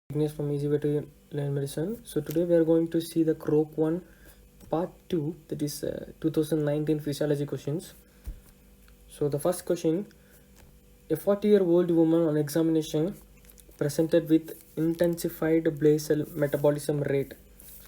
Igneous from Easy Way to Learn Medicine. So today we are going to see the Croak 1 part 2, that is 2019 physiology questions. So the first question, a 40-year-old woman on examination presented with intensified basal metabolism rate.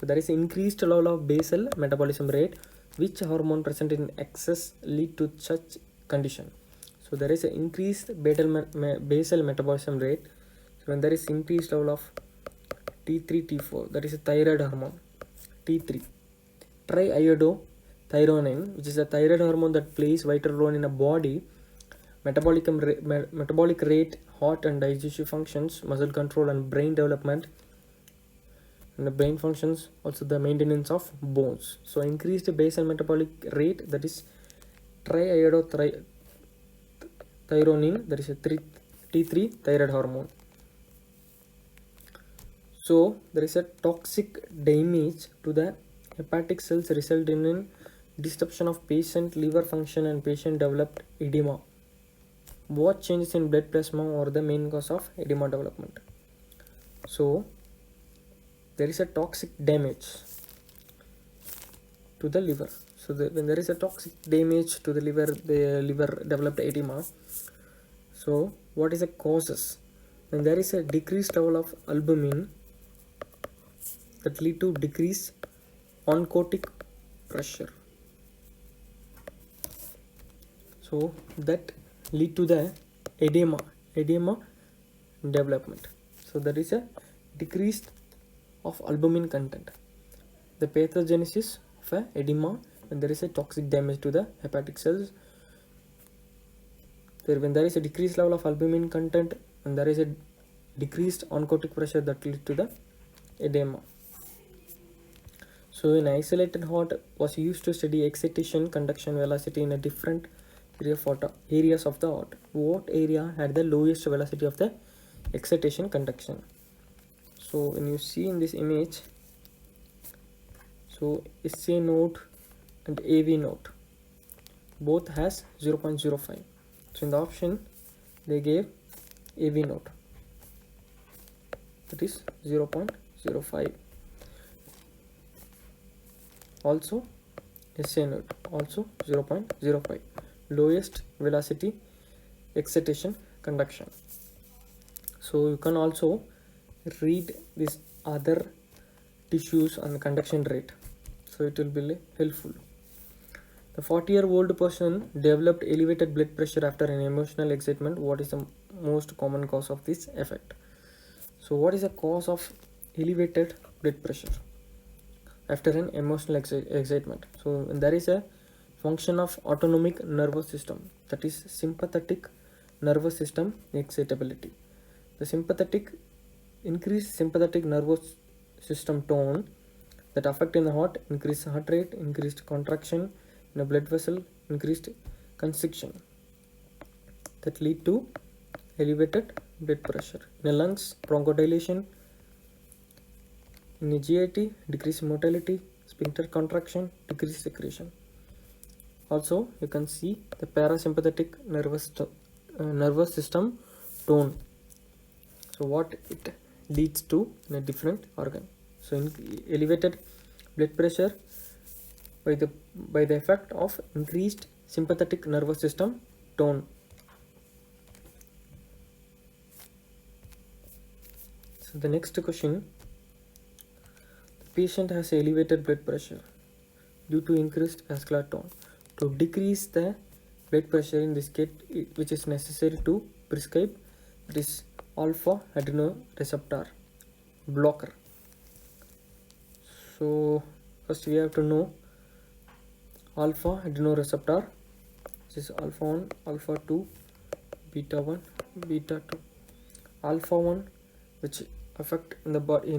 So there is increased level of basal metabolism rate. Which hormone present in excess lead to such condition? So there is an increased basal metabolism rate. So when there is increased level of T3, T4, that is a thyroid hormone. T3, triiodothyronine, which is a thyroid hormone that plays vital role in a body metabolic rate, heart and digestive functions, muscle control and brain development, and the brain functions, also the maintenance of bones. So increased basal metabolic rate, that is triiodothyronine, that is a T3 thyroid hormone. So there is a toxic damage to the hepatic cells resulting in disruption of patient liver function and patient developed edema. What changes in blood plasma are the main cause of edema development? So there is a toxic damage to the liver. So when there is a toxic damage to the liver developed edema. So what is the causes? When there is a decreased level of albumin, that lead to decreased oncotic pressure. So that lead to the edema development. So there is a decreased of albumin content. The pathogenesis of a edema when there is a toxic damage to the hepatic cells. When there is a decreased level of albumin content and there is a decreased oncotic pressure, that leads to the edema. So an isolated heart was used to study excitation, conduction, velocity in a different areas of the heart. What area had the lowest velocity of the excitation conduction? So when you see in this image, so SA node and AV node both has 0.05. So in the option they gave AV node, that is 0.05. Also SA node, also 0.05. Lowest velocity excitation conduction. So you can also read these other tissues and conduction rate, so it will be helpful. The 40-year-old person developed elevated blood pressure after an emotional excitement. What is the most common cause of this effect? So what is the cause of elevated blood pressure after an emotional excitement? So there is a function of autonomic nervous system, that is sympathetic nervous system excitability. The increased sympathetic nervous system tone that affect in the heart, increased heart rate, increased contraction in a blood vessel, increased constriction, that lead to elevated blood pressure. In the lungs, bronchodilation. In the GIT, decreased motility, sphincter contraction, decreased secretion. Also you can see the parasympathetic nervous system tone, so what it leads to in a different organ. So in elevated blood pressure by the effect of increased sympathetic nervous system tone. So the next question, the patient has elevated blood pressure due to increased vascular tone. To decrease the blood pressure in this case, which is necessary to prescribe this alpha adrenoreceptor blocker. So first we have to know alpha adrenoreceptor, which is alpha 1, alpha 2, beta 1, beta 2. Alpha 1, which affect in the body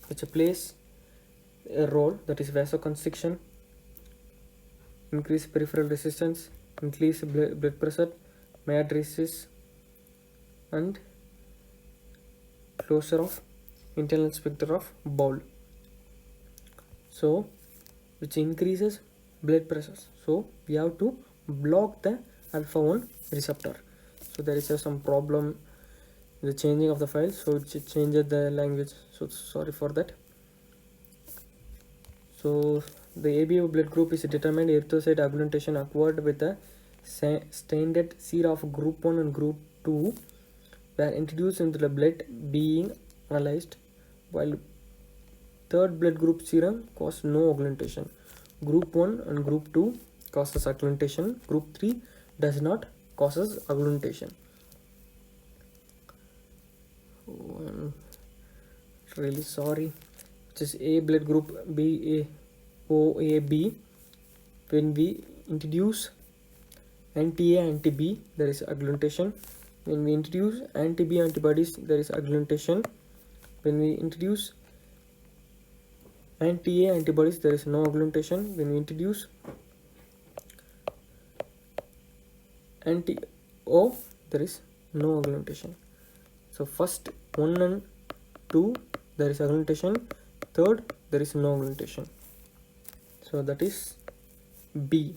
which plays a role, that is vasoconstriction, increase peripheral resistance, increase blood pressure, mydriasis, and closure of internal sphincter of bowel. So which increases blood pressure. So we have to block the alpha 1 receptor. So there is some problem the changing of the file, so it changes the language, so sorry for that. So the ABO blood group is determined erythrocyte augmentation occurred with the standard sera of group 1 and group 2 were introduced into the blood being analyzed, while third blood group serum caused no augmentation. Group 1 and group 2 causes augmentation, group 3 does not causes augmentation. Oh, I'm really sorry. Which is A blood group, B A O A B. When we introduce anti-A anti-B, there is augmentation. When we introduce anti-B antibodies, there is augmentation. When we introduce anti-A antibodies, there is no augmentation. When we introduce anti-O, there is no augmentation. So first 1 and 2 there is augmentation, third there is no augmentation. So that is B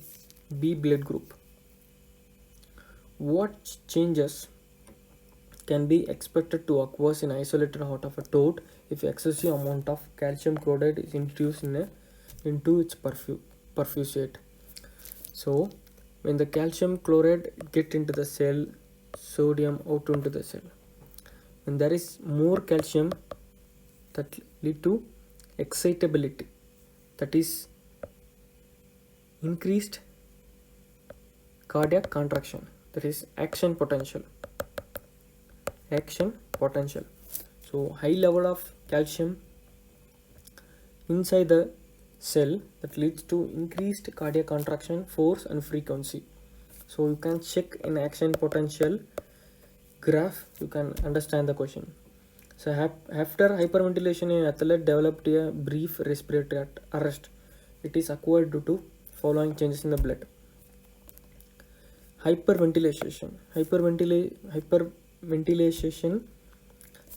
blood group. What changes can be expected to occur in isolated heart of a toad if excessive amount of calcium chloride is introduced into its perfusate? So when the calcium chloride get into the cell, sodium out into the cell. When there is more calcium, that lead to excitability, that is increased cardiac contraction, that is action potential. So high level of calcium inside the cell, that leads to increased cardiac contraction, force and frequency. So you can check in action potential graph, you can understand the question. So after hyperventilation, an athlete developed a brief respiratory arrest. It is acquired due to following changes in the blood. Hyperventilation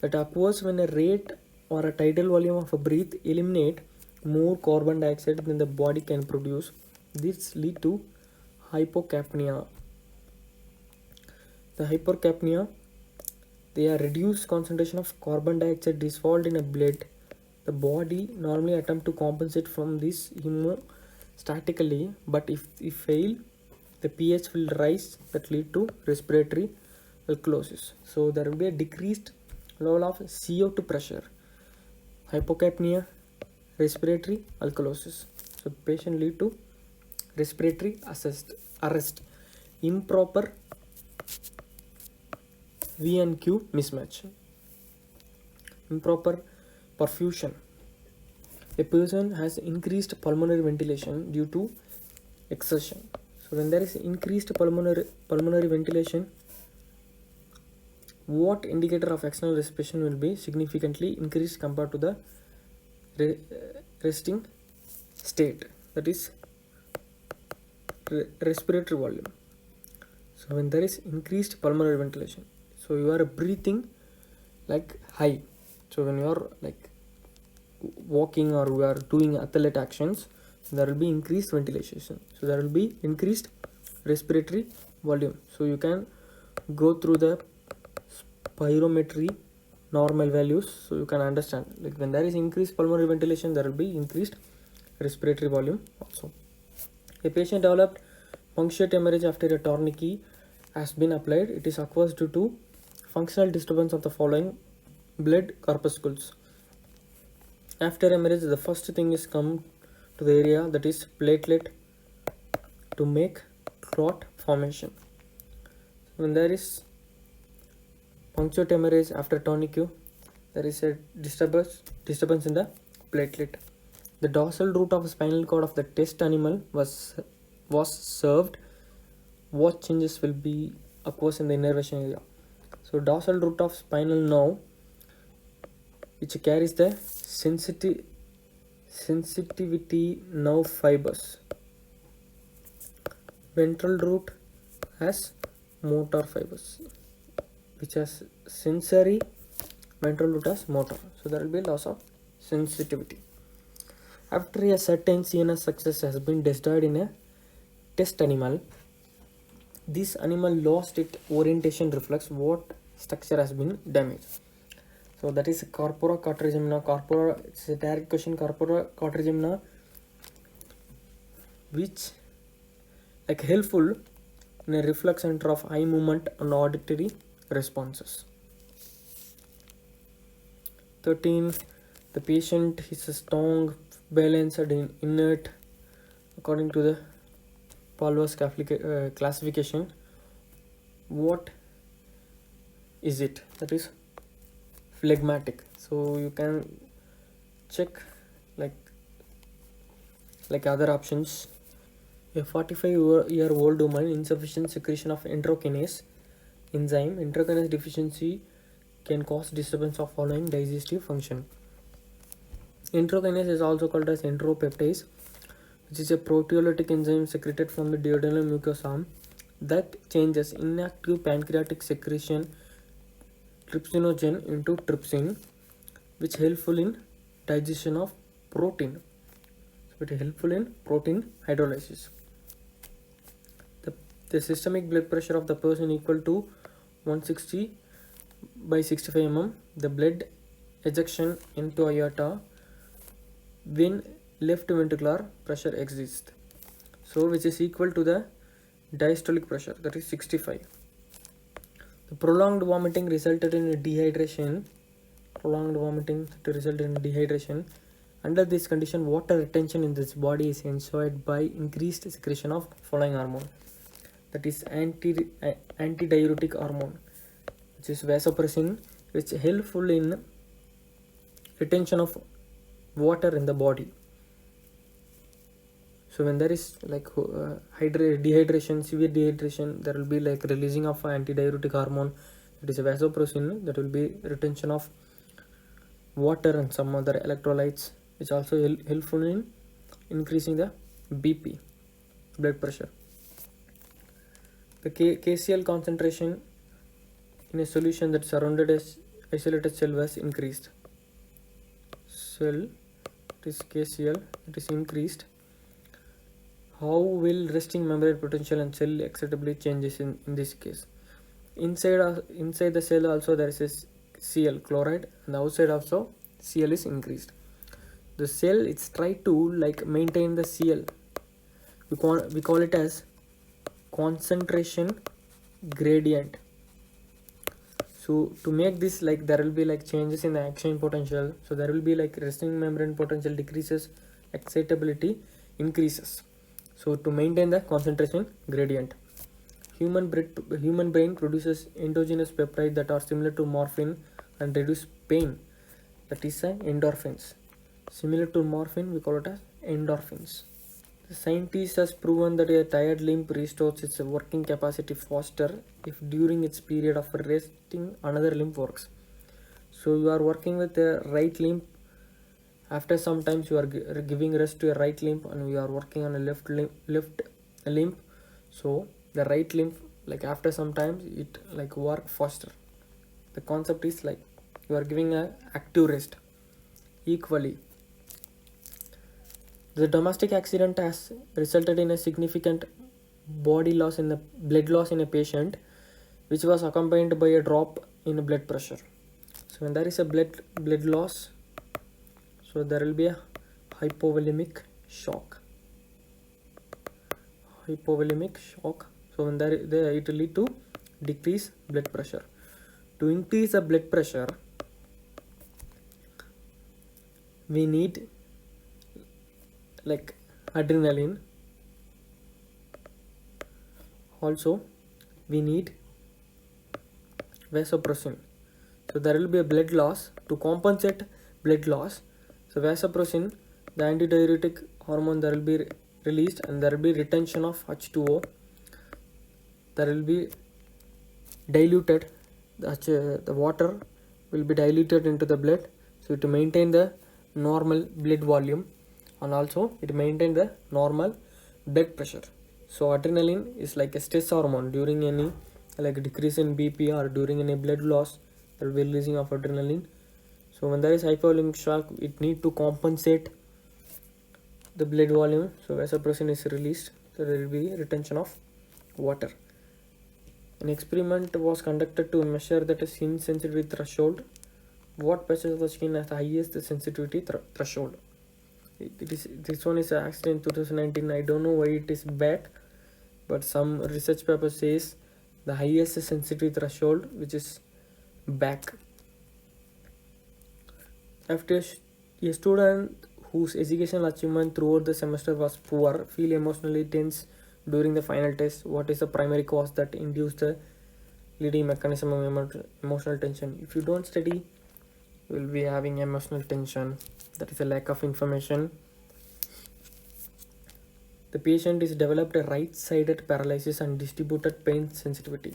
that occurs when a rate or a tidal volume of a breath eliminate more carbon dioxide than the body can produce. This lead to hypocapnia. The hypercapnia, they are reduced concentration of carbon dioxide dissolved in a blood. The body normally attempt to compensate from this hemostatically, but if fail, the pH will rise, that lead to respiratory alkalosis. So there will be a decreased level of CO2 pressure. Hypocapnia, respiratory alkalosis. So patient lead to respiratory arrest. Improper V and Q mismatch. Improper perfusion. A person has increased pulmonary ventilation due to exertion. So when there is increased pulmonary ventilation, what indicator of external respiration will be significantly increased compared to the resting state, that is respiratory volume. So when there is increased pulmonary ventilation, so you are breathing like high. So when you are like walking or we are doing athlete actions, there will be increased ventilation, so there will be increased respiratory volume. So you can go through the spirometry normal values, so you can understand, like when there is increased pulmonary ventilation, there will be increased respiratory volume also. A patient developed punctuate hemorrhage after a tourniquet has been applied. It is occurs due to functional disturbance of the following blood corpuscles. After hemorrhage, the first thing is come to the area, that is platelet, to make clot formation. When there is punctuate hemorrhage after tourniquet, there is a disturbance in the platelet. The dorsal root of spinal cord of the test animal was served. What changes will be occurs in the innervation area? So dorsal root of spinal nerve, which carries the sensitivity nerve fibers. Ventral root has motor fibers, which has sensory. Ventral root has motor, so there will be loss of sensitivity. After a certain CNS success has been destroyed in a test animal, this animal lost its orientation reflex. What structure has been damaged. So that is corpora quadrigemina. Corpora, it's a direct question. Corpora quadrigemina, which like helpful in a reflex center of eye movement and auditory responses. 13. The patient is strong, balanced and inert according to the Palvas classification. What is it? That is phlegmatic. So you can check like other options. A 45-year-old woman, insufficient secretion of enterokinase enzyme. Enterokinase deficiency can cause disturbance of following digestive function. Enterokinase is also called as enteropeptase, which is a proteolytic enzyme secreted from the duodenal mucosa that changes inactive pancreatic secretion trypsinogen into trypsin, which is helpful in digestion of protein. So it is helpful in protein hydrolysis. The systemic blood pressure of the person equal to 160 by 65 mm. The blood ejection into aorta when left ventricular pressure exists, so which is equal to the diastolic pressure, that is 65. The prolonged vomiting resulted in dehydration. Under this condition, water retention in this body is ensured by increased secretion of following hormone, that is antidiuretic hormone, which is vasopressin, which is helpful in retention of water in the body. So when there is like dehydration, severe dehydration, there will be like releasing of antidiuretic hormone, that is a vasopressin, that will be retention of water and some other electrolytes, which also helpful in increasing the BP, blood pressure. The KCl concentration in a solution that surrounded a isolated cell was increased. Cell, it is KCl, it is increased. How will resting membrane potential and cell excitability changes in this case? Inside the cell also there is a Cl, chloride, and outside also Cl is increased. The cell it's try to like maintain the Cl. We call it as concentration gradient. So to make this, like there will be like changes in the action potential, so there will be like resting membrane potential decreases, excitability increases, so to maintain the concentration gradient. Human brain produces endogenous peptides that are similar to morphine and reduce pain, that is endorphins. Similar to morphine, we call it as endorphins. The scientist has proven that a tired limb restores its working capacity faster if during its period of resting another limb works. So you are working with the right limb, after some times you are giving rest to a right limb, and you are working on a left limb, so the right limb, like after some time it like work faster. The concept is like you are giving a active rest equally. The domestic accident has resulted in a significant blood loss in a patient, which was accompanied by a drop in blood pressure. So when there is a blood loss, so there will be a hypovolemic shock. So when it will lead to decrease blood pressure. To increase the blood pressure, we need like adrenaline. Also we need vasopressin. So there will be a blood loss. To compensate blood loss, so vasopressin, the antidiuretic hormone, there will be released, and there will be retention of H2O. There will be diluted, the water will be diluted into the blood, so to maintain the normal blood volume, and also it maintain the normal blood pressure. So adrenaline is like a stress hormone. During any like decrease in BP or during any blood loss, there will be releasing of adrenaline. So when there is hypovolemic shock, it need to compensate the blood volume, so vasopressin is released, so there will be retention of water. An experiment was conducted to measure the skin sensitivity threshold. What patches the skin has the highest sensitivity threshold? This one is actually in 2019. I don't know why it is back, but some research paper says the highest sensitivity threshold, which is back. After a student whose educational achievement throughout the semester was poor feel emotionally tense during the final test, what is the primary cause that induced the leading mechanism of emotional tension? If you don't study, you will be having emotional tension. That is a lack of information. The patient is developed a right-sided paralysis and distributed pain sensitivity.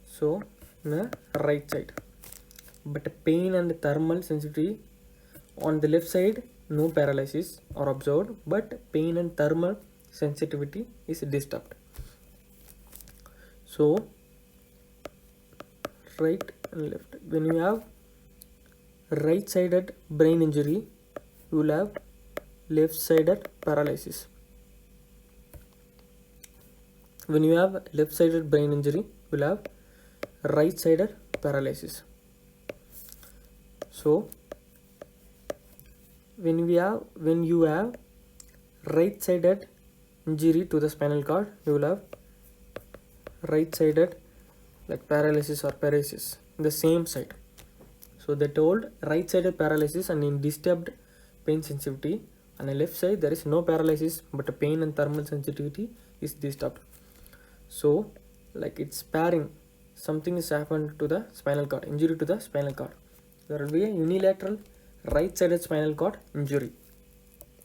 So, the right side, but pain and thermal sensitivity on the left side, no paralysis are observed, but pain and thermal sensitivity is disturbed. So, right and left. When you have right-sided brain injury, you will have left-sided paralysis. When you have left-sided brain injury, you will have right-sided paralysis. So, when you have right-sided injury to the spinal cord, you will have right-sided like paralysis or paresis in the same side. So they told right-sided paralysis and in disturbed pain sensitivity. On the left side there is no paralysis, but pain and thermal sensitivity is disturbed. So like it's pairing, something is happened to the spinal cord, injury to the spinal cord. There will be a unilateral right-sided spinal cord injury.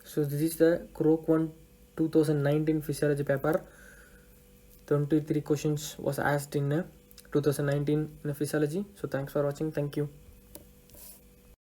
So this is the Croak 1 2019 physiology paper. 23 questions was asked in 2019 in physiology. So thanks for watching. Thank you.